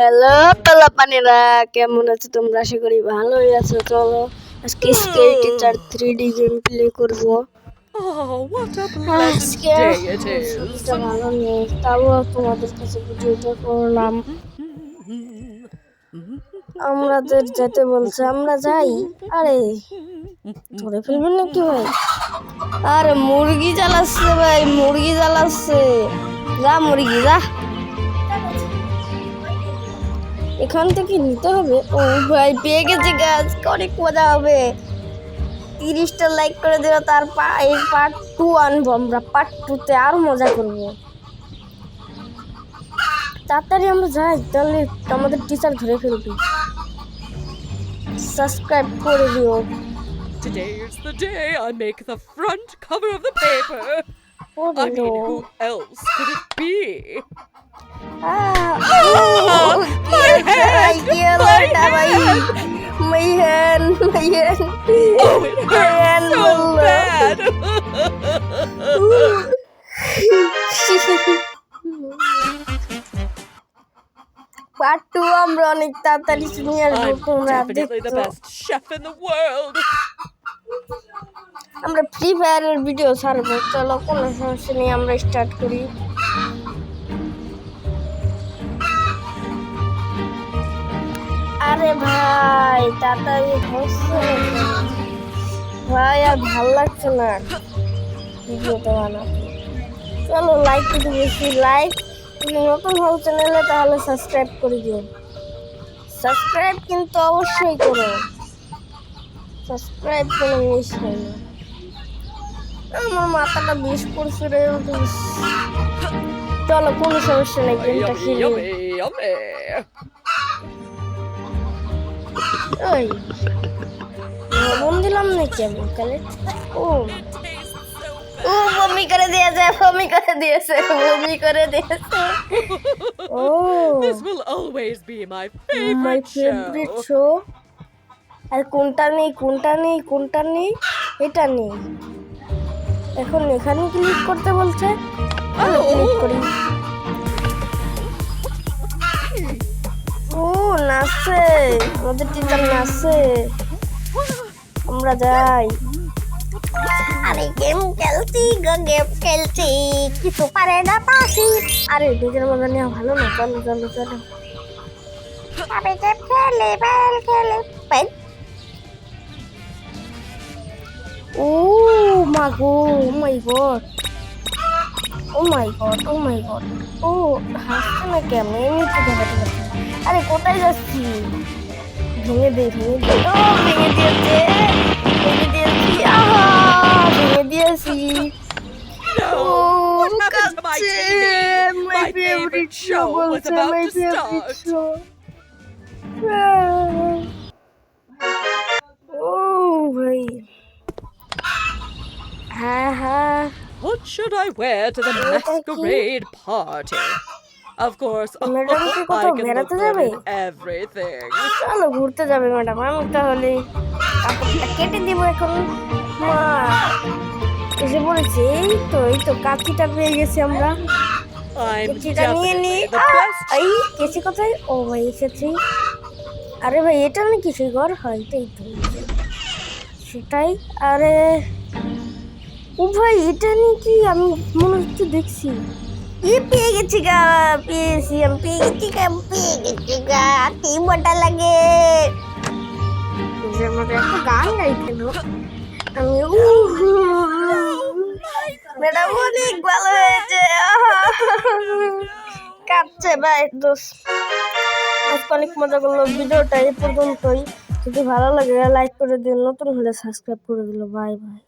Hello পোলাপানেরা, কেমন আছো তোমরা? আশা করি ভালোই আছো। চলো আজকে scale teacher 3D game play করবো। আজকে শরীরটা ভালো নেই, তাও তোমাদের কাছে ভিডিওটা করলাম। আমাদের যেতে বলছে, আমরা যাই। আরে ধরে ফেলবেন নাকি ভাই? আরে মুরগি জ্বালাচ্ছে ভাই, মুরগি জ্বালাচ্ছে। যা মুরগি যা, এখান থেকে নিতে হবে। ও ভাই পেয়ে গেছে গাছ, অনেক মজা হবে। 30টা লাইক করে দিল, তার এই পার্ট 2 আনবো আমরা। পার্ট 2-তে আরো মজা করবো। তাড়াতাড়ি আমরা যাই, তাহলে আমাদের টিচার ধরে ফেলবে। সাবস্ক্রাইব করে দিও। Today is the day I make the front cover of the paper. I mean, who else could it be? My hand! My hand! Oh, it hurts so bad. Part 2 আমরা অনেক তাড়াতাড়ি নিয়ে আসবো, I'm তোমরা definitely the দেখো। best chef in the world. আমরা free ফায়ারের video ছাড়বো। চলো, কোনো সমস্যা নেই, আমরা স্টার্ট করি। আরে ভাই তাড়াতাড়ি হচ্ছে ভাই, আর ভালো লাগছে না ভিডিওটা বানাতে। চলো লাইক একটু বেশি, লাইক যদি নতুন হও চ্যানেলে তাহলে সাবস্ক্রাইব করে দিও। সাবস্ক্রাইব কিন্তু অবশ্যই করো, সাবস্ক্রাইব করে মিস হয় না। আমার মাথাটা বিষ করছে রে। চলো কোনো সমস্যা নেই, গেমটা খেলি। Yummy. ওই লবণ দিলাম নাকি আমি কালে? ও ও বমি করে দিয়েছে, বমি করে দিয়েছে, বমি করে দিয়েছে। ও This will always be my my favorite favourite show. Show. আর কোনটা নেই, কোনটা নেই, কোনটা নেই? এটা নেই। এখন এখানে ক্লিক করতে বলছে, আমি ক্লিক করি। ও নাচছে, আমাদের টিচার নাচছে। আমরা যাই। আরে গেম খেলছি গো, গেম খেলছি, কিছু পারে না পাশি। আরে নিজের মজা নেওয়া ভালো না। চলো চলো চলো, আমি গেম খেলে বেল খেলে বেল। ও মা গো, ও মাই গড, ও মাই গড, ও মাই গড। ও হাসছে না কেমন? এমনিতে দেখাতে পারছি। আরে কোথায় যাচ্ছি? ভেঙে দে, ভেঙে দে। ও ভেঙে দিয়েছে, ভেঙে দিয়েছি। আহা ভেঙে দিয়েছি। No, what happened to my TV? My favorite show was about to start. ও ভাই, হ্যাঁ হ্যাঁ। What should I wear to the masquerade party? Of course, madam কি I কোথাও can বেড়াতে look যাবে? good in everything. চলো ঘুরতে যাবে ম্যাডাম। আমি তাহলে কাপড়টা কেটে দিব এখন। মা এসে পড়েছে। এই তো, এই তো কাঁচিটা পেয়ে গেছি আমরা। I'm কেচিটা নিয়ে নি। definitely the best. এই কেচি কোথায়? ও ভাই এসেছি। আরে ভাই এটা না কিছু ঘর হয়, এই তো সেটাই। আরে ও ভাই এটা নিয়ে কি আমি মনে হচ্ছে দেখছি। পেয়ে গেছি গা, পেয়েছি আমি, পেয়ে গেছি গা, পেয়ে গেছি গা। কি মজা লাগে। আমাকে একটা গান গাইতে না আমি। ম্যাডাম অনেক ভালো হয়েছে। কাঁদছে ভাই দোষ। আজকে অনেক মজা করলো। ভিডিওটা এই পর্যন্তই। যদি ভালো লাগে লাইক করে দিন, নতুন হলে সাবস্ক্রাইব করে দিল। Bye bye.